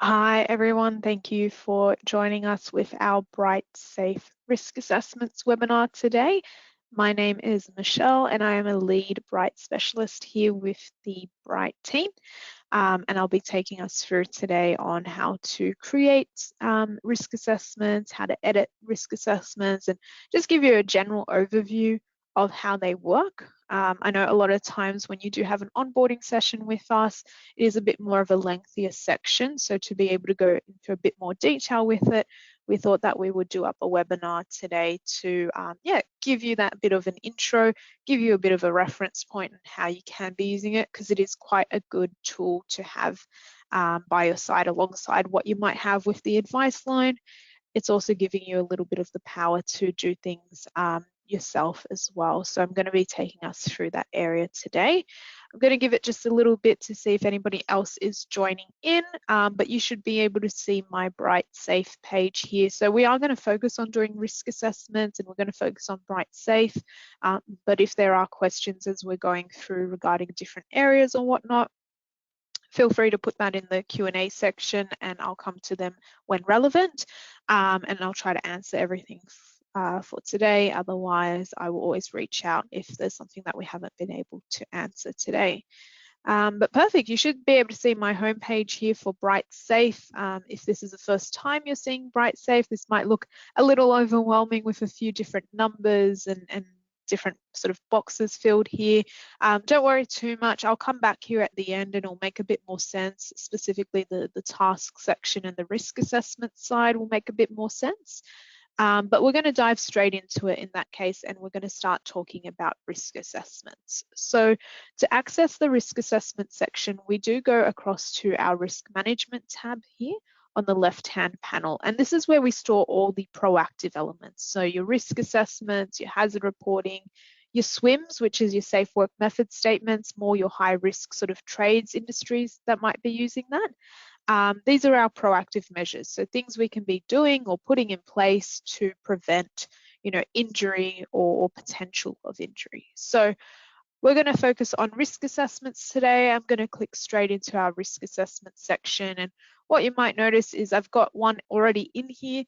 Hi everyone, thank you for joining us with our BrightSafe Risk Assessments webinar today. My name is Michelle and I am a lead Bright specialist here with the Bright team. And I'll be taking us through today on how to create risk assessments, how to edit risk assessments, and just give you a general overview of how they work. I know a lot of times when you do have an onboarding session with us, it is a bit more of a lengthier section. So to be able to go into a bit more detail with it, we thought that we would do up a webinar today to give you that bit of an intro, give you a bit of a reference point on how you can be using it, because it is quite a good tool to have by your side alongside what you might have with the advice line. It's also giving you a little bit of the power to do things yourself as well. So I'm going to be taking us through that area today. I'm going to give it just a little bit to see if anybody else is joining in, but you should be able to see my BrightSafe page here. So we are going to focus on doing risk assessments and we're going to focus on BrightSafe. But if there are questions as we're going through regarding different areas or whatnot, feel free to put that in the Q&A section and I'll come to them when relevant, and I'll try to answer everything for today. Otherwise, I will always reach out if there's something that we haven't been able to answer today. But perfect, you should be able to see my homepage here for BrightSafe. If this is the first time you're seeing BrightSafe, this might look a little overwhelming with a few different numbers and different sort of boxes filled here. Don't worry too much. I'll come back here at the end and it'll make a bit more sense. Specifically, the task section and the risk assessment side will make a bit more sense. But we're going to dive straight into it in that case, and we're going to start talking about risk assessments. So to access the risk assessment section, we do go across to our risk management tab here on the left-hand panel. And this is where we store all the proactive elements. So your risk assessments, your hazard reporting, your SWIMs, which is your safe work method statements, more your high risk sort of trades industries that might be using that. These are our proactive measures. So things we can be doing or putting in place to prevent, injury or potential of injury. So we're going to focus on risk assessments today. I'm going to click straight into our risk assessment section. And what you might notice is I've got one already in here.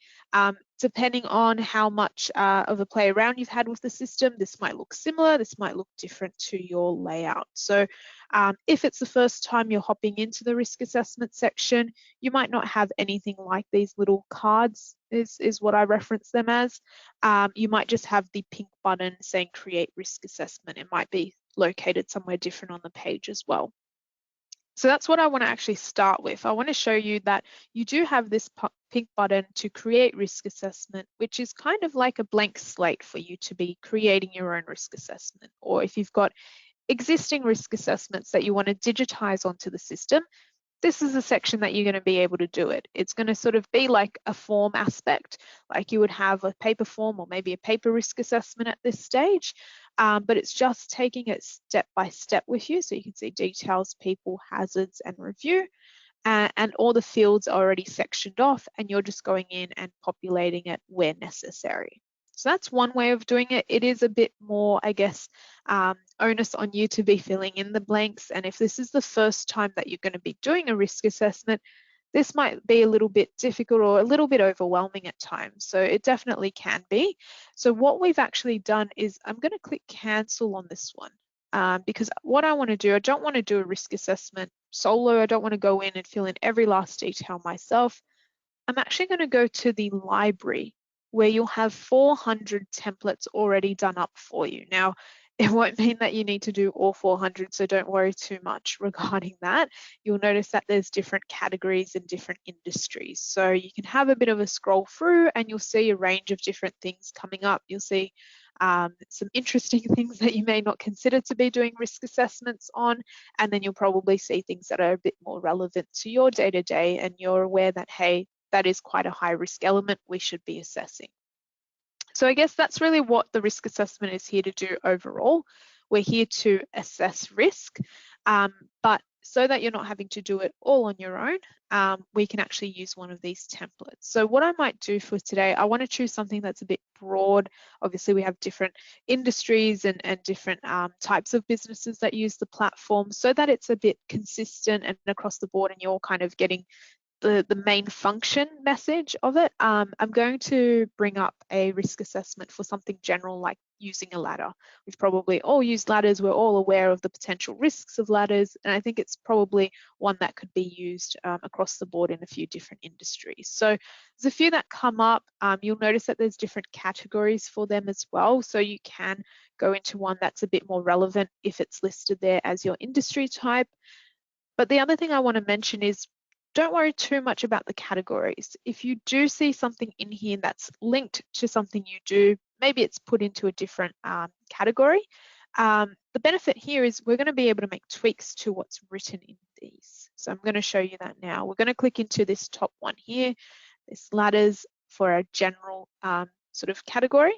Depending on how much of a play around you've had with the system, this might look similar, this might look different to your layout. So if it's the first time you're hopping into the risk assessment section, you might not have anything like these little cards is what I reference them as. You might just have the pink button saying create risk assessment. It might be located somewhere different on the page as well. So that's what I want to actually start with. I want to show you that you do have this pink button to create risk assessment, which is kind of like a blank slate for you to be creating your own risk assessment. Or if you've got existing risk assessments that you want to digitize onto the system, this is the section that you're going to be able to do it. It's going to sort of be like a form aspect, like you would have a paper form or maybe a paper risk assessment at this stage, but it's just taking it step by step with you. So you can see details, people, hazards, and review, and all the fields are already sectioned off and you're just going in and populating it where necessary. So that's one way of doing it. It is a bit more, I guess, onus on you to be filling in the blanks. And if this is the first time that you're going to be doing a risk assessment, this might be a little bit difficult or a little bit overwhelming at times. So it definitely can be. So what we've actually done is I'm going to click cancel on this one. Because what I want to do, I don't want to do a risk assessment solo. I don't want to go in and fill in every last detail myself. I'm actually going to go to the library where you'll have 400 templates already done up for you. Now, it won't mean that you need to do all 400, so don't worry too much regarding that. You'll notice that there's different categories and different industries. So you can have a bit of a scroll through and you'll see a range of different things coming up. You'll see some interesting things that you may not consider to be doing risk assessments on, and then you'll probably see things that are a bit more relevant to your day-to-day, and you're aware that, hey, that is quite a high risk element we should be assessing. So I guess that's really what the risk assessment is here to do overall. We're here to assess risk, but so that you're not having to do it all on your own, we can actually use one of these templates. So what I might do for today, I want to choose something that's a bit broad. Obviously, we have different industries and different types of businesses that use the platform, so that it's a bit consistent and across the board and you're kind of getting the main function message of it, I'm going to bring up a risk assessment for something general like using a ladder. We've probably all used ladders. We're all aware of the potential risks of ladders, and I think it's probably one that could be used across the board in a few different industries. So there's a few that come up. You'll notice that there's different categories for them as well. So you can go into one that's a bit more relevant if it's listed there as your industry type. But the other thing I want to mention is don't worry too much about the categories. If you do see something in here that's linked to something you do, maybe it's put into a different category. The benefit here is we're going to be able to make tweaks to what's written in these. So I'm going to show you that now. We're going to click into this top one here, this ladders for a general sort of category.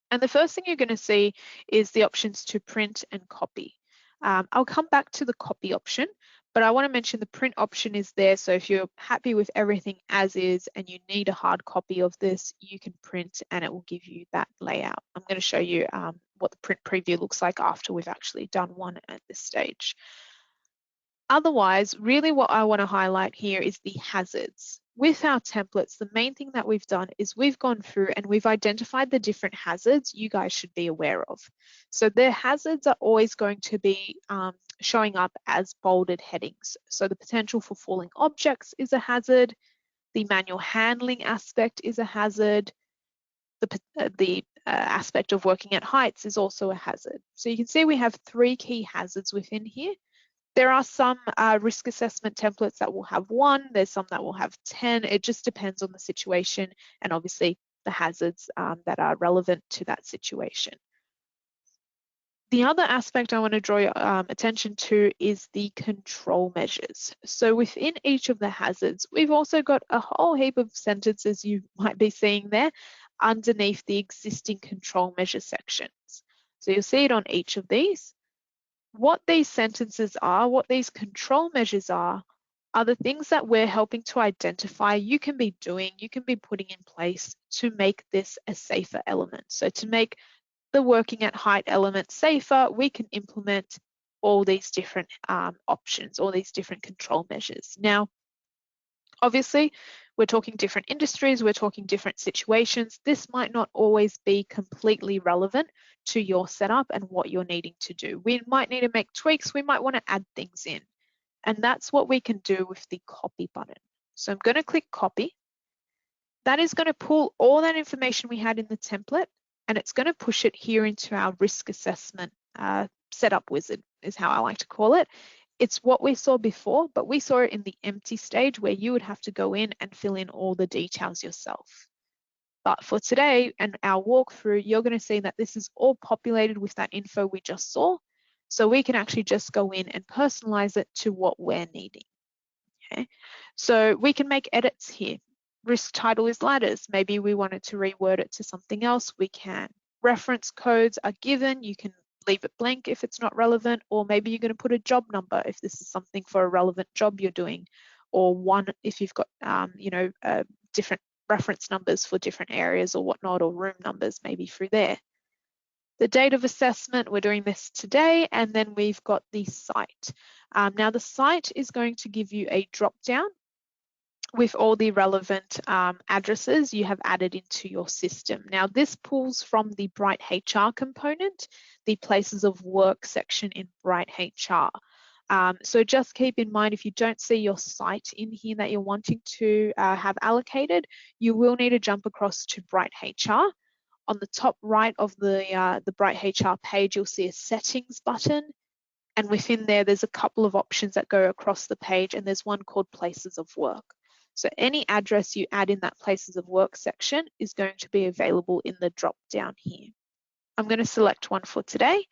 And the first thing you're going to see is the options to print and copy. I'll come back to the copy option, but I want to mention the print option is there. So if you're happy with everything as is and you need a hard copy of this, you can print and it will give you that layout. I'm going to show you what the print preview looks like after we've actually done one at this stage. Otherwise, really what I want to highlight here is the hazards. With our templates, the main thing that we've done is we've gone through and we've identified the different hazards you guys should be aware of. So the hazards are always going to be showing up as bolded headings. So the potential for falling objects is a hazard. The manual handling aspect is a hazard. The aspect of working at heights is also a hazard. So you can see we have 3 key hazards within here. There are some risk assessment templates that will have 1, there's some that will have 10. It just depends on the situation and obviously the hazards that are relevant to that situation. The other aspect I want to draw your attention to is the control measures. So within each of the hazards, we've also got a whole heap of sentences you might be seeing there underneath the existing control measure sections. So you'll see it on each of these. What these sentences are, what these control measures are the things that we're helping to identify you can be doing, you can be putting in place to make this a safer element. So to make the working at height element safer, we can implement all these different options, all these different control measures. Now, obviously, we're talking different industries, we're talking different situations. This might not always be completely relevant to your setup and what you're needing to do. We might need to make tweaks, we might want to add things in. And that's what we can do with the copy button. So I'm going to click copy. That is going to pull all that information we had in the template and it's going to push it here into our risk assessment setup wizard is how I like to call it. It's what we saw before, but we saw it in the empty stage where you would have to go in and fill in all the details yourself. But for today and our walkthrough, you're going to see that this is all populated with that info we just saw. So we can actually just go in and personalize it to what we're needing. Okay, so we can make edits here. Risk title is ladders. Maybe we wanted to reword it to something else, we can. Reference codes are given. You can leave it blank if it's not relevant, or maybe you're going to put a job number if this is something for a relevant job you're doing, or one if you've got different reference numbers for different areas or whatnot, or room numbers maybe through there. The date of assessment, we're doing this today, and then we've got the site. Now the site is going to give you a drop down with all the relevant addresses you have added into your system. Now this pulls from the BrightHR component, the places of work section in BrightHR. So just keep in mind, if you don't see your site in here that you're wanting to have allocated, you will need to jump across to BrightHR. On the top right of the BrightHR page, you'll see a settings button. And within there, there's a couple of options that go across the page, and there's one called places of work. So any address you add in that places of work section is going to be available in the drop down here. I'm going to select one for today.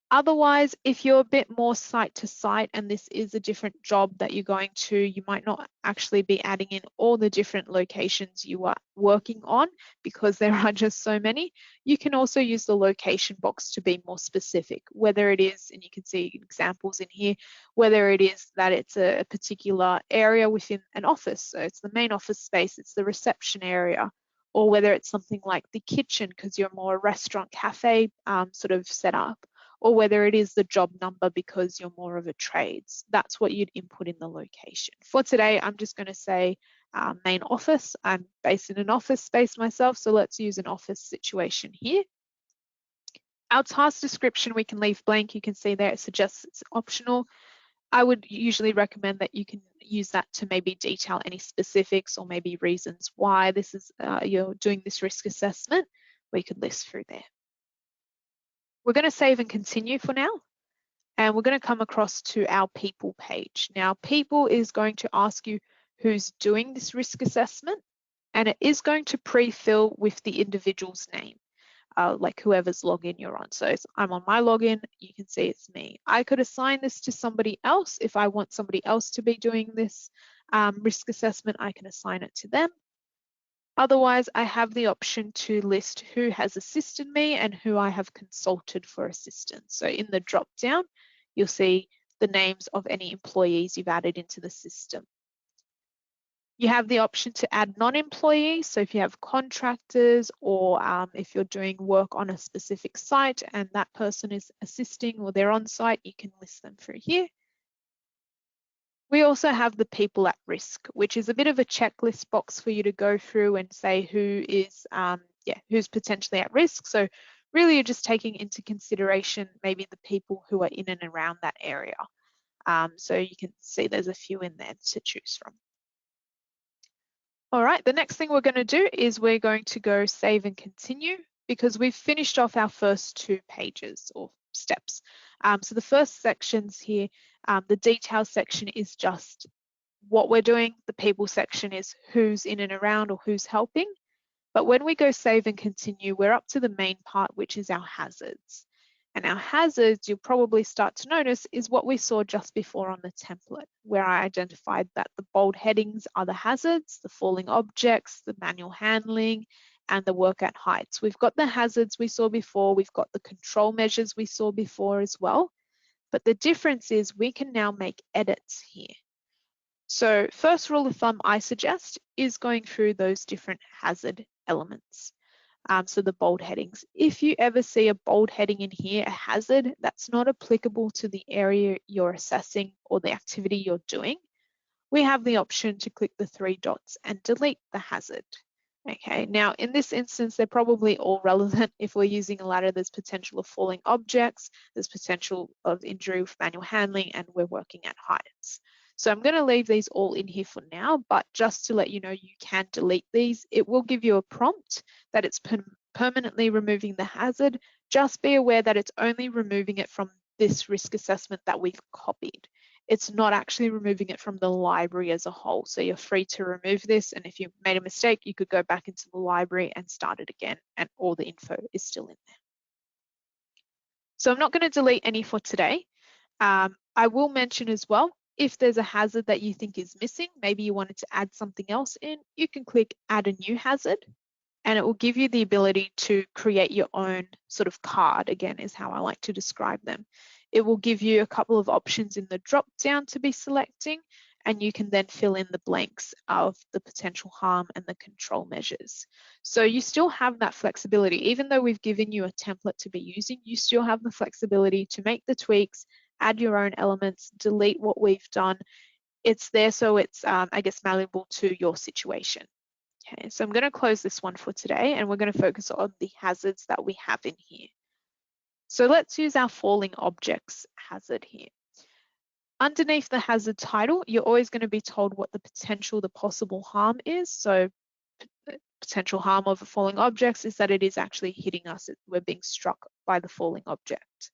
Otherwise, if you're a bit more site to site and this is a different job that you're going to, you might not actually be adding in all the different locations you are working on because there are just so many. You can also use the location box to be more specific, whether it is, and you can see examples in here, whether it is that it's a particular area within an office. So it's the main office space, it's the reception area, or whether it's something like the kitchen because you're more a restaurant cafe sort of setup, or whether it is the job number because you're more of a trades. That's what you'd input in the location. For today, I'm just going to say main office. I'm based in an office space myself, so let's use an office situation here. Our task description we can leave blank. You can see there it suggests it's optional. I would usually recommend that you can use that to maybe detail any specifics or maybe reasons why this is you're doing this risk assessment. We could list through there. We're going to save and continue for now, and we're going to come across to our people page. Now, people is going to ask you who's doing this risk assessment, and it is going to pre-fill with the individual's name. Like whoever's login you're on. So I'm on my login, you can see it's me. I could assign this to somebody else. If I want somebody else to be doing this risk assessment, I can assign it to them. Otherwise, I have the option to list who has assisted me and who I have consulted for assistance. So in the drop down, you'll see the names of any employees you've added into the system. You have the option to add non-employees. So if you have contractors or if you're doing work on a specific site and that person is assisting or they're on site, you can list them through here. We also have the people at risk, which is a bit of a checklist box for you to go through and say who is, who's potentially at risk. So really you're just taking into consideration maybe the people who are in and around that area. So you can see there's a few in there to choose from. All right, the next thing we're going to do is we're going to go save and continue because we've finished off our first 2 pages or steps. So the first sections here, the details section is just what we're doing. The people section is who's in and around or who's helping. But when we go save and continue, we're up to the main part, which is our hazards. And our hazards, you'll probably start to notice, is what we saw just before on the template, where I identified that the bold headings are the hazards, the falling objects, the manual handling, and the work at heights. We've got the hazards we saw before, we've got the control measures we saw before as well. But the difference is we can now make edits here. So first rule of thumb I suggest is going through those different hazard elements. So the bold headings. If you ever see a bold heading in here, a hazard, that's not applicable to the area you're assessing or the activity you're doing, we have the option to click the 3 dots and delete the hazard. Okay, now in this instance, they're probably all relevant. If we're using a ladder, there's potential of falling objects, there's potential of injury with manual handling, and we're working at heights. So I'm going to leave these all in here for now, but just to let you know, you can delete these. It will give you a prompt that it's permanently removing the hazard. Just be aware that it's only removing it from this risk assessment that we've copied. It's not actually removing it from the library as a whole. So you're free to remove this. And if you made a mistake, you could go back into the library and start it again, and all the info is still in there. So I'm not going to delete any for today. I will mention as well, if there's a hazard that you think is missing, maybe you wanted to add something else in, you can click add a new hazard, and it will give you the ability to create your own sort of card, again, is how I like to describe them. It will give you a couple of options in the drop down to be selecting, and you can then fill in the blanks of the potential harm and the control measures. So you still have that flexibility. Even though we've given you a template to be using, you still have the flexibility to make the tweaks, add your own elements, delete what we've done. It's there so it's, I guess, malleable to your situation. Okay, so I'm going to close this one for today, and we're going to focus on the hazards that we have in here. So let's use our falling objects hazard here. Underneath the hazard title, you're always going to be told what the possible harm is. So potential harm of falling objects is that it is actually hitting us. We're being struck by the falling object.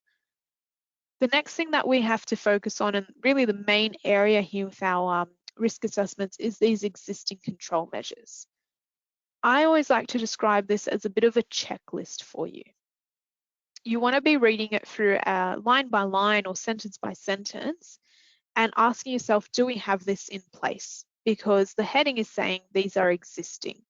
The next thing that we have to focus on, and really the main area here with our risk assessments, is these existing control measures. I always like to describe this as a bit of a checklist for you. You want to be reading it through line by line or sentence by sentence and asking yourself, do we have this in place? Because the heading is saying these are existing.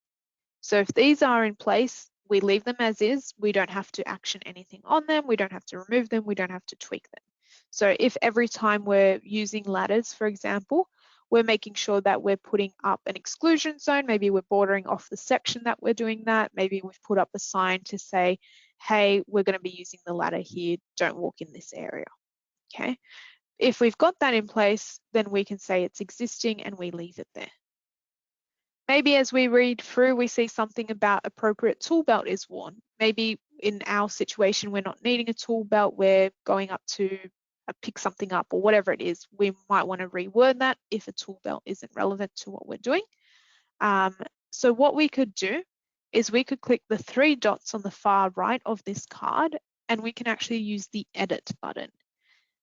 So if these are in place, we leave them as is. We don't have to action anything on them. We don't have to remove them. We don't have to tweak them. So if every time we're using ladders, for example, we're making sure that we're putting up an exclusion zone, maybe we're bordering off the section that we're doing that, maybe we've put up a sign to say hey, we're going to be using the ladder here, don't walk in this area, okay? If we've got that in place, then we can say it's existing and we leave it there. Maybe as we read through, we see something about appropriate tool belt is worn. Maybe in our situation, we're not needing a tool belt, we're going up to pick something up or whatever it is. We might want to reword that if a tool belt isn't relevant to what we're doing. So what we could do is we could click the 3 dots on the far right of this card and we can actually use the edit button.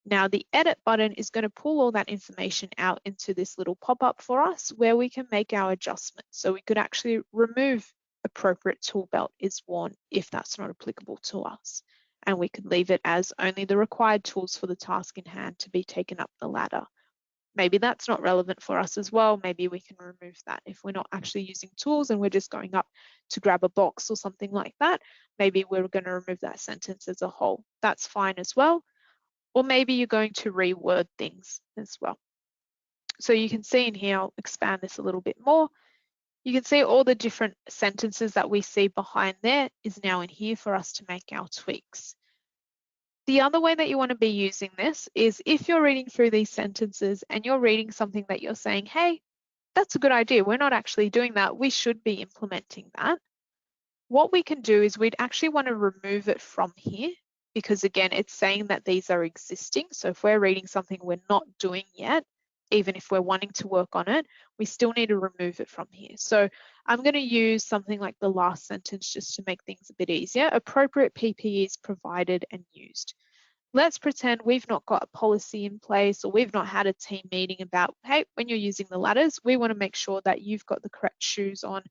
Now the edit button is going to pull all that information out into this little pop-up for us where we can make our adjustments. So we could actually remove appropriate tool belt is worn if that's not applicable to us. And we could leave it as only the required tools for the task in hand to be taken up the ladder. Maybe that's not relevant for us as well. Maybe we can remove that. If we're not actually using tools and we're just going up to grab a box or something like that, maybe we're going to remove that sentence as a whole. That's fine as well. Or maybe you're going to reword things as well. So you can see in here, I'll expand this a little bit more. You can see all the different sentences that we see behind there is now in here for us to make our tweaks. The other way that you want to be using this is if you're reading through these sentences and you're reading something that you're saying, hey, that's a good idea. We're not actually doing that. We should be implementing that. What we can do is we'd actually want to remove it from here because again, it's saying that these are existing. So if we're reading something we're not doing yet, even if we're wanting to work on it, we still need to remove it from here. So I'm going to use something like the last sentence just to make things a bit easier. Appropriate PPE is provided and used. Let's pretend we've not got a policy in place or we've not had a team meeting about, hey, when you're using the ladders, we want to make sure that you've got the correct shoes on,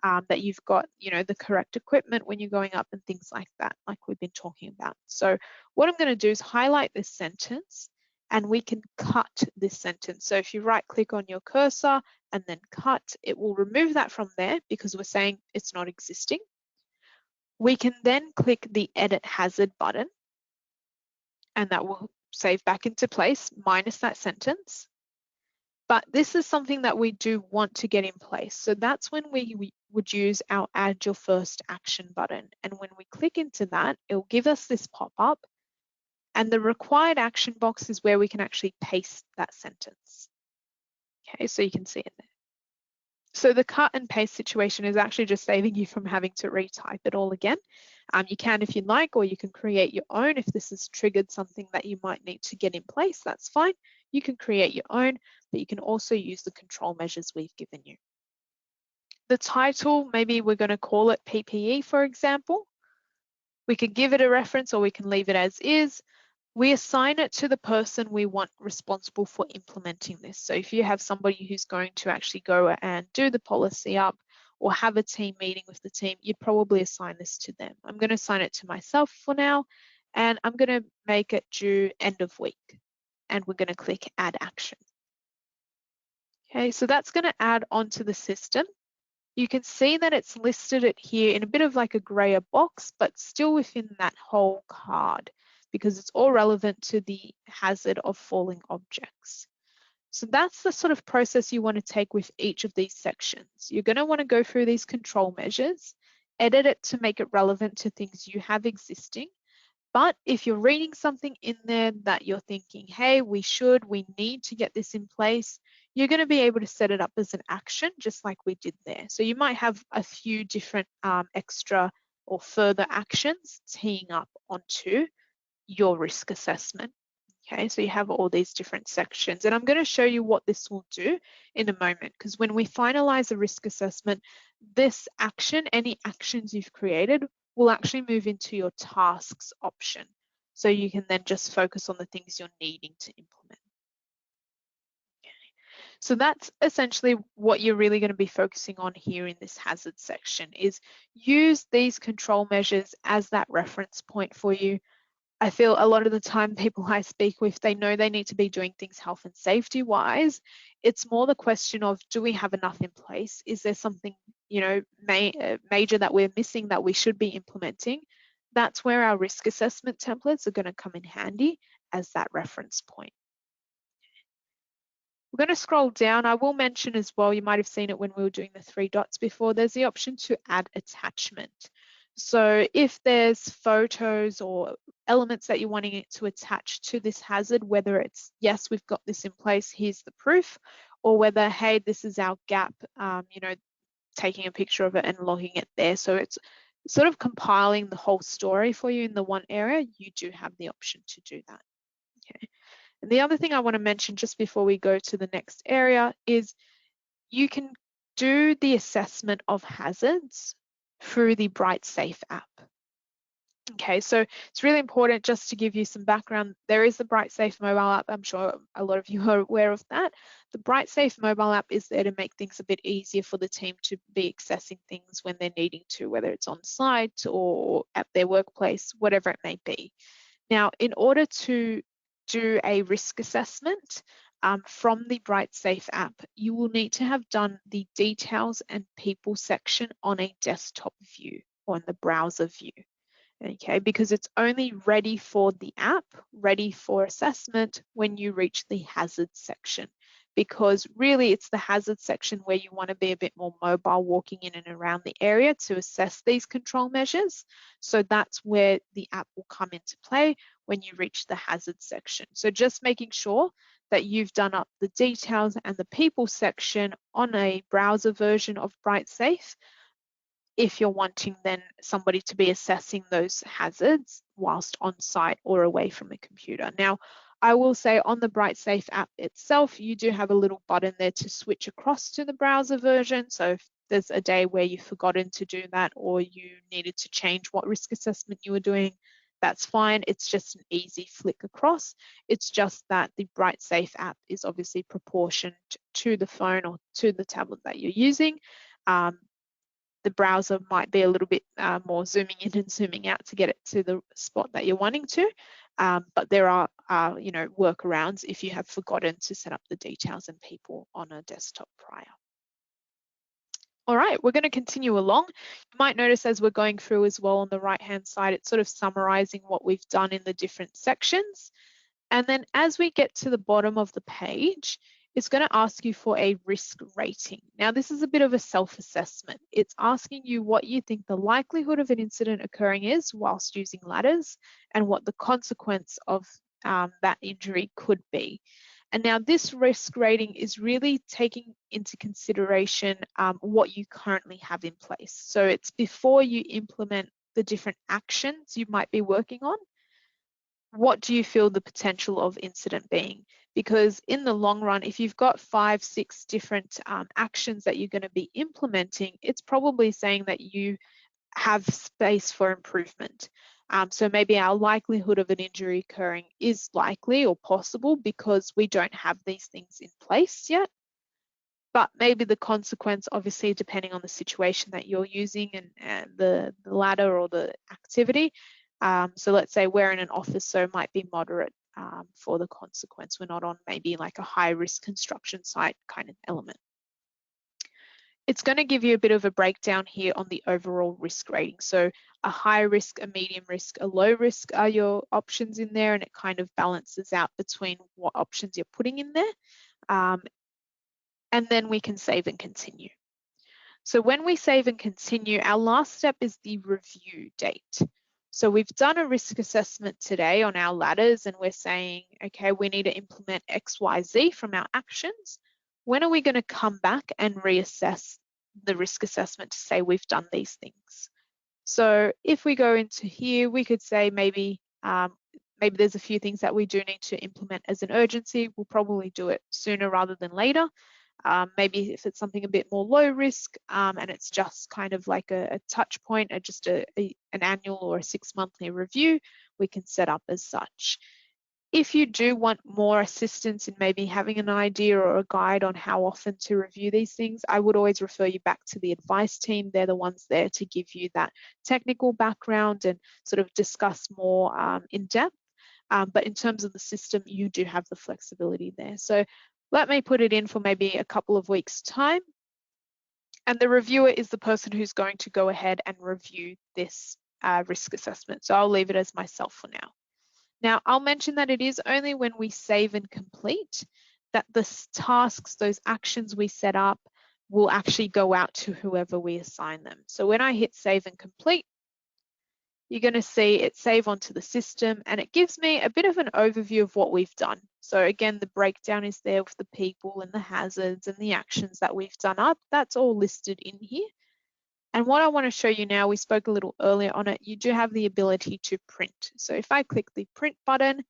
that you've got, the correct equipment when you're going up and things like that, like we've been talking about. So what I'm going to do is highlight this sentence and we can cut this sentence. So if you right click on your cursor and then cut, it will remove that from there because we're saying it's not existing. We can then click the edit hazard button and that will save back into place minus that sentence. But this is something that we do want to get in place. So that's when we would use our add your first action button. And when we click into that, it'll give us this pop-up and the required action box is where we can actually paste that sentence. Okay, so you can see it there. So the cut and paste situation is actually just saving you from having to retype it all again. You can if you'd like, or you can create your own. If this has triggered something that you might need to get in place, that's fine. You can create your own, but you can also use the control measures we've given you. The title, maybe we're going to call it PPE, for example. We can give it a reference or we can leave it as is. We assign it to the person we want responsible for implementing this. So if you have somebody who's going to actually go and do the policy up or have a team meeting with the team, you'd probably assign this to them. I'm going to assign it to myself for now, and I'm going to make it due end of week. And we're going to click add action. Okay, so that's going to add onto the system. You can see that it's listed it here in a bit of like a grayer box, but still within that whole card, because it's all relevant to the hazard of falling objects. So that's the sort of process you want to take with each of these sections. You're going to want to go through these control measures, edit it to make it relevant to things you have existing. But if you're reading something in there that you're thinking, hey, we need to get this in place, you're going to be able to set it up as an action, just like we did there. So you might have a few different extra or further actions teeing up onto your risk assessment. Okay, so you have all these different sections, and I'm going to show you what this will do in a moment, because when we finalize a risk assessment, this action, any actions you've created, will actually move into your tasks option. So you can then just focus on the things you're needing to implement. Okay. So that's essentially what you're really going to be focusing on here in this hazard section, is use these control measures as that reference point for you. I feel a lot of the time people I speak with, they know they need to be doing things health and safety wise. It's more the question of, do we have enough in place? Is there something, major that we're missing that we should be implementing? That's where our risk assessment templates are going to come in handy as that reference point. We're going to scroll down. I will mention as well, you might have seen it when we were doing the 3 dots before, there's the option to add attachment. So if there's photos or elements that you're wanting it to attach to this hazard, whether it's, yes, we've got this in place, here's the proof, or whether, hey, this is our gap, you know, taking a picture of it and logging it there. So it's sort of compiling the whole story for you in the one area. You do have the option to do that. Okay. And the other thing I want to mention just before we go to the next area is you can do the assessment of hazards through the BrightSafe app. Okay, so it's really important, just to give you some background, there is the BrightSafe mobile app. I'm sure a lot of you are aware of that. The BrightSafe mobile app is there to make things a bit easier for the team to be accessing things when they're needing to, whether it's on site or at their workplace, whatever it may be. Now, in order to do a risk assessment from the BrightSafe app, you will need to have done the details and people section on a desktop view or in the browser view. Okay, because it's only ready for the app, ready for assessment when you reach the hazard section. Because really it's the hazard section where you want to be a bit more mobile, walking in and around the area to assess these control measures. So that's where the app will come into play when you reach the hazard section. So just making sure that you've done up the details and the people section on a browser version of BrightSafe, if you're wanting then somebody to be assessing those hazards whilst on site or away from a computer. Now, I will say on the BrightSafe app itself, you do have a little button there to switch across to the browser version. So if there's a day where you've forgotten to do that or you needed to change what risk assessment you were doing, that's fine. It's just an easy flick across. It's just that the BrightSafe app is obviously proportioned to the phone or to the tablet that you're using. The browser might be a little bit more zooming in and zooming out to get it to the spot that you're wanting to. But there are, you know, workarounds if you have forgotten to set up the details and people on a desktop prior. All right, we're going to continue along. You might notice as we're going through as well on the right-hand side, it's sort of summarizing what we've done in the different sections. And then as we get to the bottom of the page, it's going to ask you for a risk rating. Now, this is a bit of a self-assessment. It's asking you what you think the likelihood of an incident occurring is whilst using ladders and what the consequence of that injury could be. And now this risk rating is really taking into consideration what you currently have in place. So it's before you implement the different actions you might be working on. What do you feel the potential of incident being? Because in the long run, if you've got 5, 6 different actions that you're going to be implementing, it's probably saying that you have space for improvement. So maybe our likelihood of an injury occurring is likely or possible because we don't have these things in place yet. But maybe the consequence, obviously, depending on the situation that you're using and the ladder or the activity. So let's say we're in an office, so it might be moderate for the consequence. We're not on maybe like a high risk construction site kind of element. It's going to give you a bit of a breakdown here on the overall risk rating. So a high risk, a medium risk, a low risk are your options in there, and it kind of balances out between what options you're putting in there. And then we can save and continue. So when we save and continue, our last step is the review date. So we've done a risk assessment today on our ladders and we're saying, okay, we need to implement X, Y, Z from our actions. When are we going to come back and reassess the risk assessment to say we've done these things? So if we go into here, we could say maybe there's a few things that we do need to implement as an urgency. We'll probably do it sooner rather than later. Maybe if it's something a bit more low risk and it's just kind of like a touch point or just an annual or a 6-monthly review, we can set up as such. If you do want more assistance in maybe having an idea or a guide on how often to review these things, I would always refer you back to the advice team. They're the ones there to give you that technical background and sort of discuss more in depth. But in terms of the system, you do have the flexibility there. So let me put it in for maybe a couple of weeks' time. And the reviewer is the person who's going to go ahead and review this risk assessment. So I'll leave it as myself for now. Now, I'll mention that it is only when we save and complete that the tasks, those actions we set up, will actually go out to whoever we assign them. So when I hit save and complete, you're going to see it save onto the system, and it gives me a bit of an overview of what we've done. So again, the breakdown is there with the people and the hazards and the actions that we've done up. That's all listed in here. And what I want to show you now, we spoke a little earlier on it, you do have the ability to print. So if I click the print button,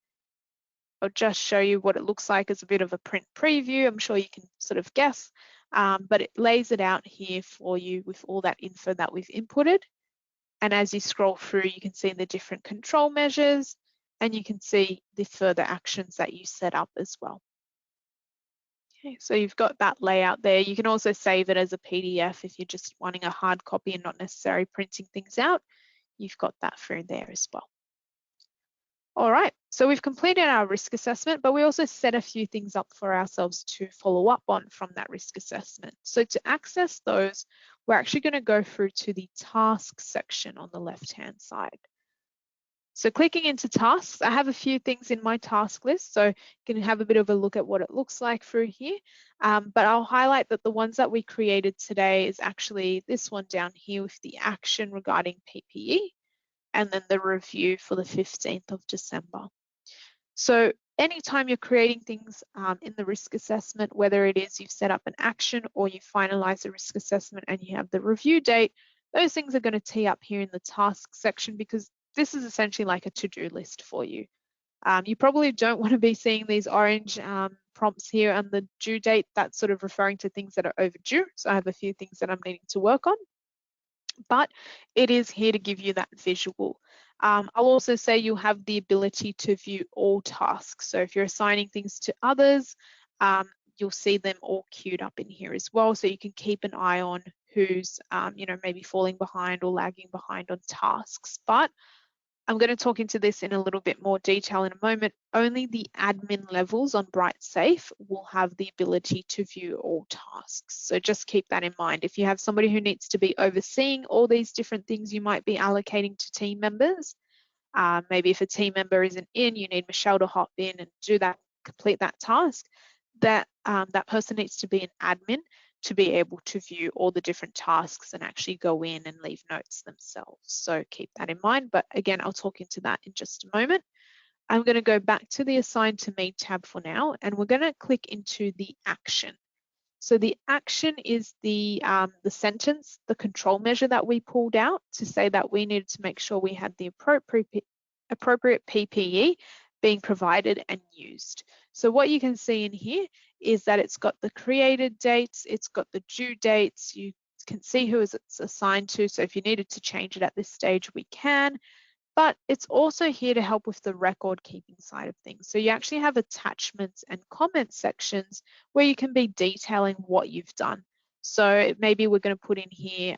I'll just show you what it looks like as a bit of a print preview. I'm sure you can sort of guess, but it lays it out here for you with all that info that we've inputted. And as you scroll through, you can see the different control measures, and you can see the further actions that you set up as well. Okay, so you've got that layout there. You can also save it as a PDF if you're just wanting a hard copy and not necessarily printing things out. You've got that through there as well. All right, so we've completed our risk assessment, but we also set a few things up for ourselves to follow up on from that risk assessment. So to access those, we're actually going to go through to the tasks section on the left-hand side. So clicking into tasks, I have a few things in my task list, so you can have a bit of a look at what it looks like through here. But I'll highlight that the ones that we created today is actually this one down here with the action regarding PPE, and then the review for the 15th of December. So anytime you're creating things in the risk assessment, whether it is you've set up an action or you finalize the risk assessment and you have the review date, those things are going to tee up here in the task section, because this is essentially like a to-do list for you. You probably don't want to be seeing these orange prompts here and the due date. That's sort of referring to things that are overdue. So I have a few things that I'm needing to work on, but it is here to give you that visual. I'll also say you'll have the ability to view all tasks. So if you're assigning things to others, you'll see them all queued up in here as well. So you can keep an eye on who's, maybe falling behind or lagging behind on tasks. But I'm going to talk into this in a little bit more detail in a moment. Only the admin levels on BrightSafe will have the ability to view all tasks. So just keep that in mind. If you have somebody who needs to be overseeing all these different things you might be allocating to team members, maybe if a team member isn't in, you need Michelle to hop in and do that, complete that task, that person needs to be an admin to be able to view all the different tasks and actually go in and leave notes themselves. So keep that in mind. But again, I'll talk into that in just a moment. I'm going to go back to the Assign to Me tab for now, and we're going to click into the action. So the action is the sentence, the control measure that we pulled out to say that we needed to make sure we had the appropriate PPE being provided and used. So what you can see in here is that it's got the created dates, it's got the due dates, you can see who it's assigned to. So if you needed to change it at this stage, we can. But it's also here to help with the record keeping side of things. So you actually have attachments and comment sections where you can be detailing what you've done. So maybe we're going to put in here,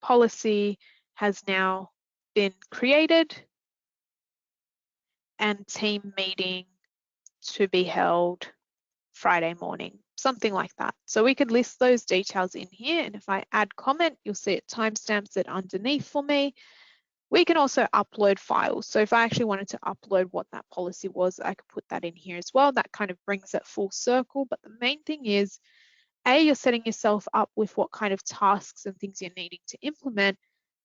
policy has now been created and team meeting to be held Friday morning, something like that. So we could list those details in here. And if I add comment, you'll see it timestamps it underneath for me. We can also upload files. So if I actually wanted to upload what that policy was, I could put that in here as well. That kind of brings it full circle. But the main thing is, A, you're setting yourself up with what kind of tasks and things you're needing to implement.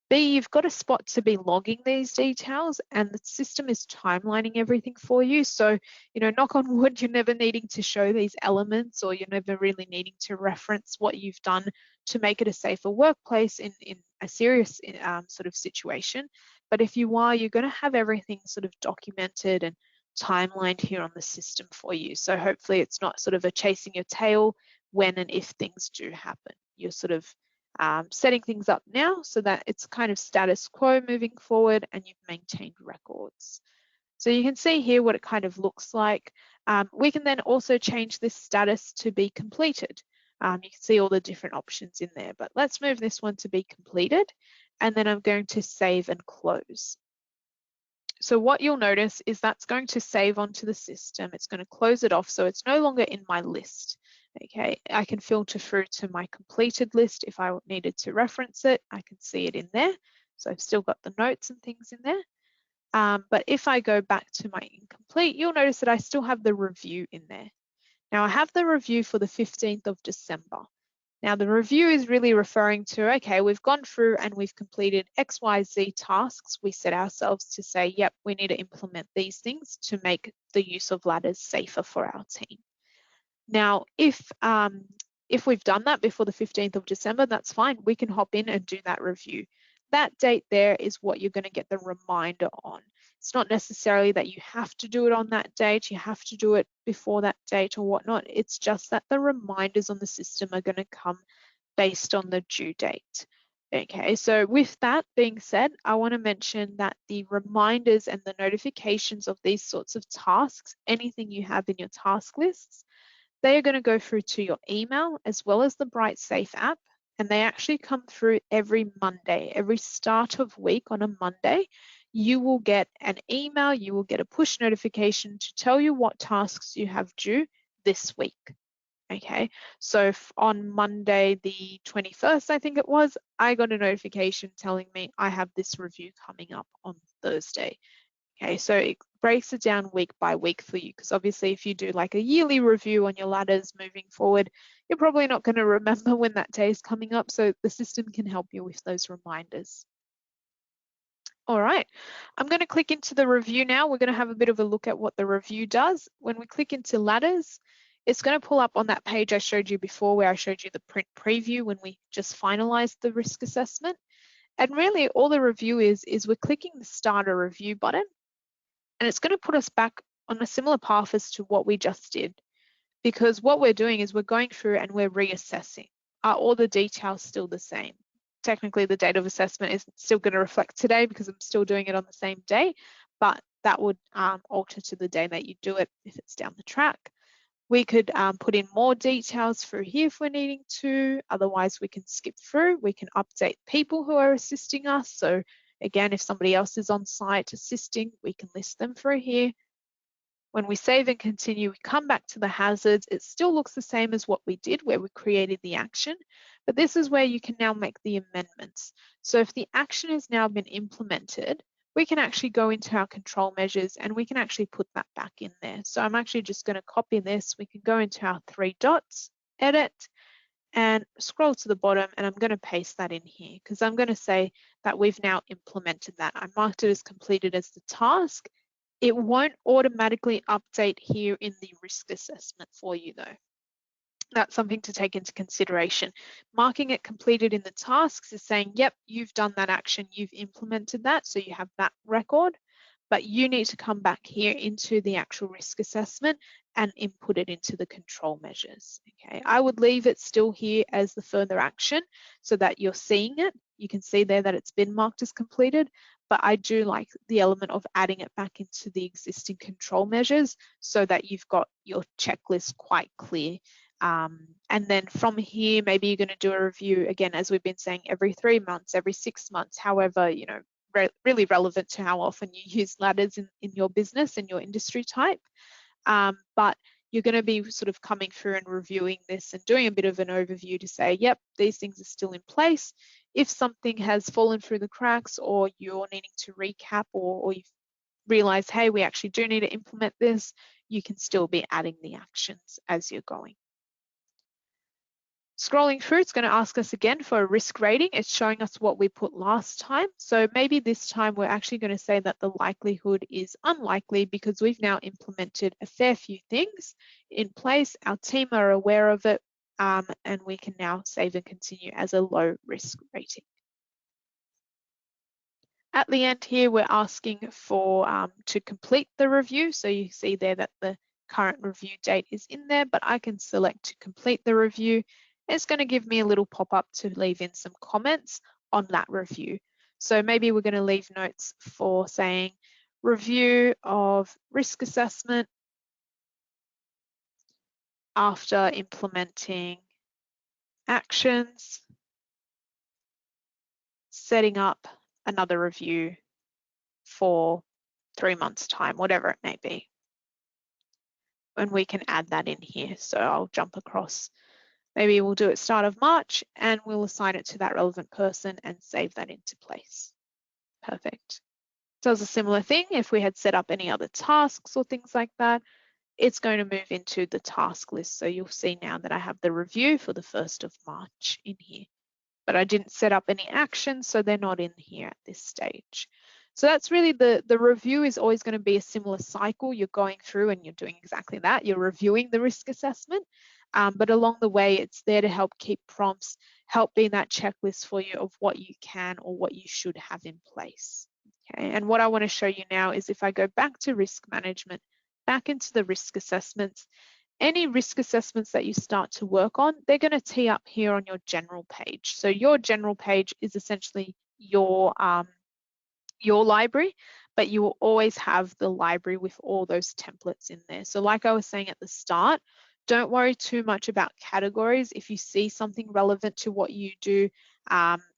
B, you've got a spot to be logging these details, and the system is timelining everything for you. So, knock on wood, you're never needing to show these elements, or you're never really needing to reference what you've done to make it a safer workplace in a serious sort of situation. But if you are, you're going to have everything sort of documented and timelined here on the system for you. So hopefully it's not sort of a chasing your tail when and if things do happen. You're sort of setting things up now so that it's kind of status quo moving forward and you've maintained records. So you can see here what it kind of looks like. We can then also change this status to be completed. You can see all the different options in there, but let's move this one to be completed, and then I'm going to save and close. So what you'll notice is that's going to save onto the system. It's going to close it off, so it's no longer in my list. Okay, I can filter through to my completed list if I needed to reference it. I can see it in there. So I've still got the notes and things in there. But if I go back to my incomplete, you'll notice that I still have the review in there. Now I have the review for the 15th of December. Now, the review is really referring to, okay, we've gone through and we've completed X, Y, Z tasks. We set ourselves to say, yep, we need to implement these things to make the use of ladders safer for our team. Now, if we've done that before the 15th of December, that's fine. We can hop in and do that review. That date there is what you're going to get the reminder on. It's not necessarily that you have to do it on that date, you have to do it before that date or whatnot. It's just that the reminders on the system are going to come based on the due date. Okay, so with that being said, I want to mention that the reminders and the notifications of these sorts of tasks, anything you have in your task lists, they are going to go through to your email as well as the BrightSafe app, and they actually come through every Monday. Every start of week on a Monday, you will get an email, you will get a push notification to tell you what tasks you have due this week. Okay, so on Monday the 21st, I think it was, I got a notification telling me I have this review coming up on Thursday. Okay, so it breaks it down week by week for you, because obviously if you do like a yearly review on your ladders moving forward, you're probably not going to remember when that day is coming up, so the system can help you with those reminders. All right, I'm going to click into the review now. We're going to have a bit of a look at what the review does. When we click into ladders, it's going to pull up on that page I showed you before, where I showed you the print preview when we just finalized the risk assessment. And really all the review is we're clicking the start a review button, and it's going to put us back on a similar path as to what we just did. Because what we're doing is we're going through and we're reassessing. Are all the details still the same? Technically, the date of assessment is still going to reflect today because I'm still doing it on the same day, but that would alter to the day that you do it if it's down the track. We could put in more details through here if we're needing to. Otherwise, we can skip through. We can update people who are assisting us. So again, if somebody else is on site assisting, we can list them through here. When we save and continue, we come back to the hazards. It still looks the same as what we did where we created the action, but this is where you can now make the amendments. So if the action has now been implemented, we can actually go into our control measures and we can actually put that back in there. So I'm actually just going to copy this. We can go into our three dots, edit, and scroll to the bottom, and I'm going to paste that in here because I'm going to say that we've now implemented that. I marked it as completed as the task. It won't automatically update here in the risk assessment for you though. That's something to take into consideration. Marking it completed in the tasks is saying, yep, you've done that action, you've implemented that, so you have that record, but you need to come back here into the actual risk assessment and input it into the control measures. Okay, I would leave it still here as the further action so that you're seeing it. You can see there that it's been marked as completed, but I do like the element of adding it back into the existing control measures so that you've got your checklist quite clear. And then from here, maybe you're going to do a review again, as we've been saying, every 3 months, every 6 months, however, you know, really relevant to how often you use ladders in your business and your industry type. But you're going to be sort of coming through and reviewing this and doing a bit of an overview to say, yep, these things are still in place. If something has fallen through the cracks or you're needing to recap or you've realized, hey, we actually do need to implement this, you can still be adding the actions as you're going. Scrolling through, it's going to ask us again for a risk rating. It's showing us what we put last time. So maybe this time we're actually going to say that the likelihood is unlikely because we've now implemented a fair few things in place. Our team are aware of it, and we can now save and continue as a low risk rating. At the end here, we're asking for to complete the review. So you see there that the current review date is in there, but I can select to complete the review. It's going to give me a little pop-up to leave in some comments on that review. So maybe we're going to leave notes for saying review of risk assessment after implementing actions, setting up another review for 3 months' time, whatever it may be. And we can add that in here. So I'll jump across. Maybe we'll do it start of March and we'll assign it to that relevant person and save that into place. Perfect. Does a similar thing if we had set up any other tasks or things like that. it's going to move into the task list. So you'll see now that I have the review for the 1st of March in here, but I didn't set up any actions, so they're not in here at this stage. So that's really the review is always going to be a similar cycle. You're going through and you're doing exactly that. You're reviewing the risk assessment, but along the way, it's there to help keep prompts, help be that checklist for you of what you can or what you should have in place. Okay, and what I want to show you now is if I go back to risk management, back into the risk assessments, any risk assessments that you start to work on, they're going to tee up here on your general page. So your general page is essentially your library, but you will always have the library with all those templates in there. So like I was saying at the start, don't worry too much about categories. If you see something relevant to what you do,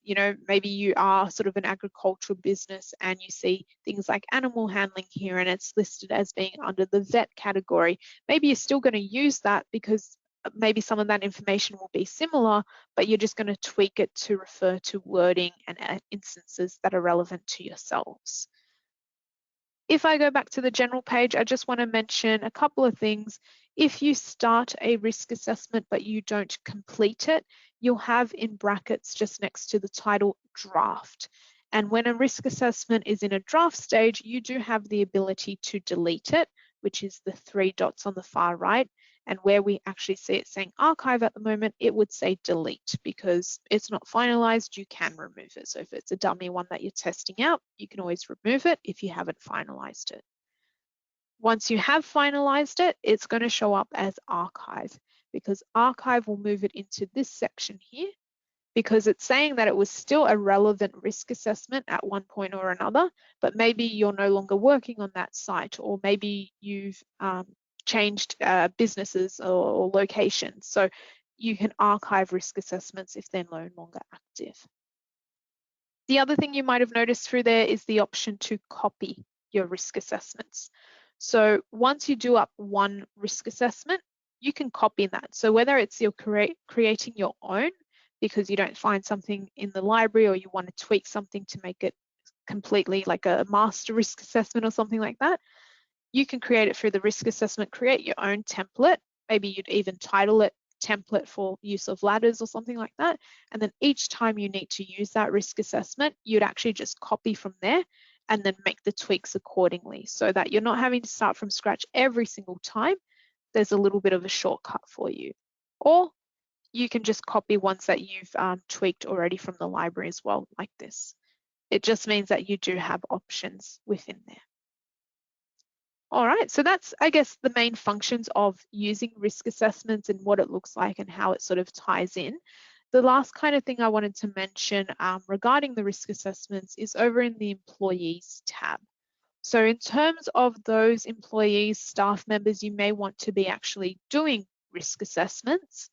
you know, maybe you are sort of an agricultural business and you see things like animal handling here and it's listed as being under the vet category. Maybe you're still going to use that because maybe some of that information will be similar, but you're just going to tweak it to refer to wording and instances that are relevant to yourselves. If I go back to the general page, I just want to mention a couple of things. If you start a risk assessment but you don't complete it, you'll have in brackets just next to the title draft. And when a risk assessment is in a draft stage, you do have the ability to delete it, which is the 3 dots on the far right. And where we actually see it saying archive at the moment, it would say delete because it's not finalized, you can remove it. So if it's a dummy one that you're testing out, you can always remove it if you haven't finalized it. Once you have finalized it, it's going to show up as archive because archive will move it into this section here because it's saying that it was still a relevant risk assessment at one point or another, but maybe you're no longer working on that site or maybe you've changed businesses or locations. So you can archive risk assessments if they're no longer active. The other thing you might have noticed through there is the option to copy your risk assessments. So once you do up one risk assessment, you can copy that. So whether it's you're creating your own because you don't find something in the library or you want to tweak something to make it completely like a master risk assessment or something like that, you can create it through the risk assessment, create your own template. Maybe you'd even title it template for use of ladders or something like that. And then each time you need to use that risk assessment, you'd actually just copy from there and then make the tweaks accordingly so that you're not having to start from scratch every single time. There's a little bit of a shortcut for you. Or you can just copy ones that you've tweaked already from the library as well, like this. It just means that you do have options within there. All right, so that's, I guess, the main functions of using risk assessments and what it looks like and how it sort of ties in. The last kind of thing I wanted to mention regarding the risk assessments is over in the employees tab. So in terms of those employees, staff members, you may want to be actually doing risk assessments.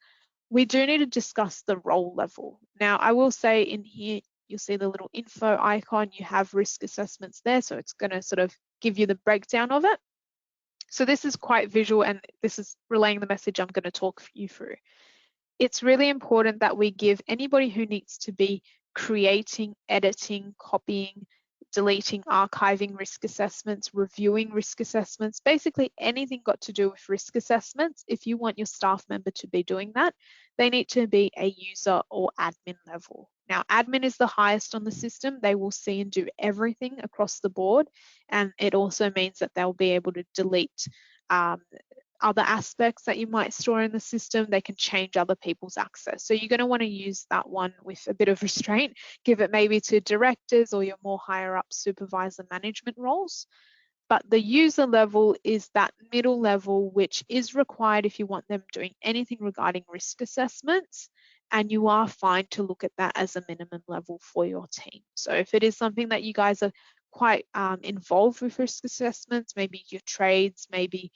We do need to discuss the role level. Now, I will say in here, you'll see the little info icon, you have risk assessments there, so it's going to sort of give you the breakdown of it. So this is quite visual and this is relaying the message I'm going to talk you through. It's really important that we give anybody who needs to be creating, editing, copying, deleting, archiving risk assessments, reviewing risk assessments, basically anything got to do with risk assessments. If you want your staff member to be doing that, they need to be a user or admin level. Now, admin is the highest on the system. They will see and do everything across the board. And it also means that they'll be able to delete other aspects that you might store in the system. They can change other people's access. So you're going to want to use that one with a bit of restraint. Give it maybe to directors or your more higher up supervisor management roles. But the user level is that middle level, which is required if you want them doing anything regarding risk assessments. And you are fine to look at that as a minimum level for your team. So if it is something that you guys are quite involved with risk assessments, maybe your trades, maybe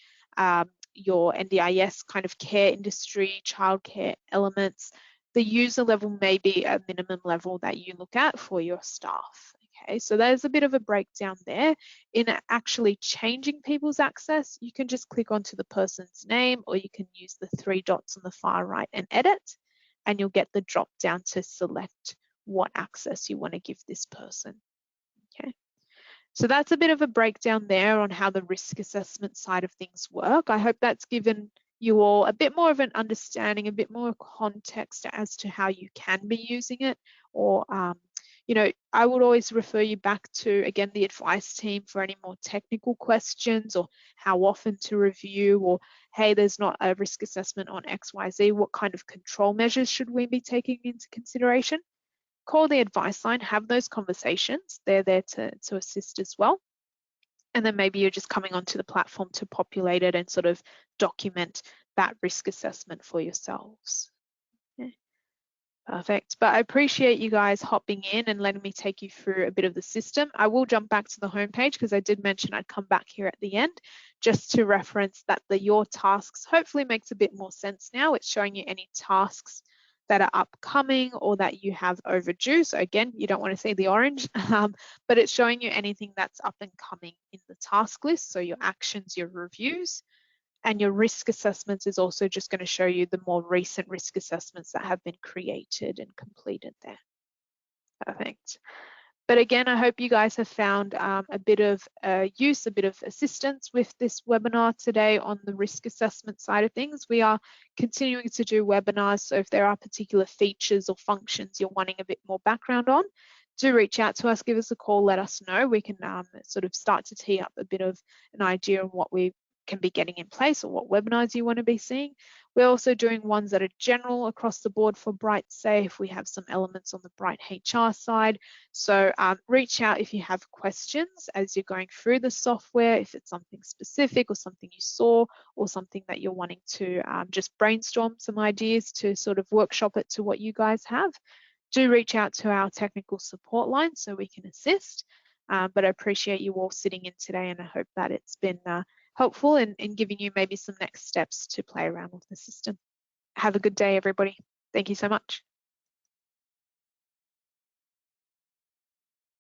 your NDIS kind of care industry, childcare elements, the user level may be a minimum level that you look at for your staff. Okay, so there's a bit of a breakdown there. In actually changing people's access, you can just click onto the person's name or you can use the 3 dots on the far right and edit, and you'll get the drop down to select what access you want to give this person. Okay. So that's a bit of a breakdown there on how the risk assessment side of things work. I hope that's given you all a bit more of an understanding, a bit more context as to how you can be using it. Or, you know, I would always refer you back to, again, the advice team for any more technical questions, or how often to review, or, hey, there's not a risk assessment on XYZ, what kind of control measures should we be taking into consideration? Call the advice line, have those conversations. They're there to assist as well. And then maybe you're just coming onto the platform to populate it and sort of document that risk assessment for yourselves. Yeah. Perfect. But I appreciate you guys hopping in and letting me take you through a bit of the system. I will jump back to the homepage because I did mention I'd come back here at the end just to reference that the Your Tasks hopefully makes a bit more sense now. It's showing you any tasks that are upcoming or that you have overdue. So again, you don't want to see the orange, but it's showing you anything that's up and coming in the task list. So your actions, your reviews. And your risk assessments is also just going to show you the more recent risk assessments that have been created and completed there. Perfect. But again, I hope you guys have found a bit of use, a bit of assistance with this webinar today on the risk assessment side of things. We are continuing to do webinars, so if there are particular features or functions you're wanting a bit more background on, do reach out to us, give us a call, let us know. We can sort of start to tee up a bit of an idea on what we can be getting in place or what webinars you want to be seeing. We're also doing ones that are general across the board for BrightSafe. We have some elements on the Bright HR side. So reach out if you have questions as you're going through the software, if it's something specific or something you saw or something that you're wanting to just brainstorm some ideas to sort of workshop it to what you guys have. Do reach out to our technical support line so we can assist. But I appreciate you all sitting in today, and I hope that it's been helpful in giving you maybe some next steps to play around with the system. Have a good day, everybody. Thank you so much.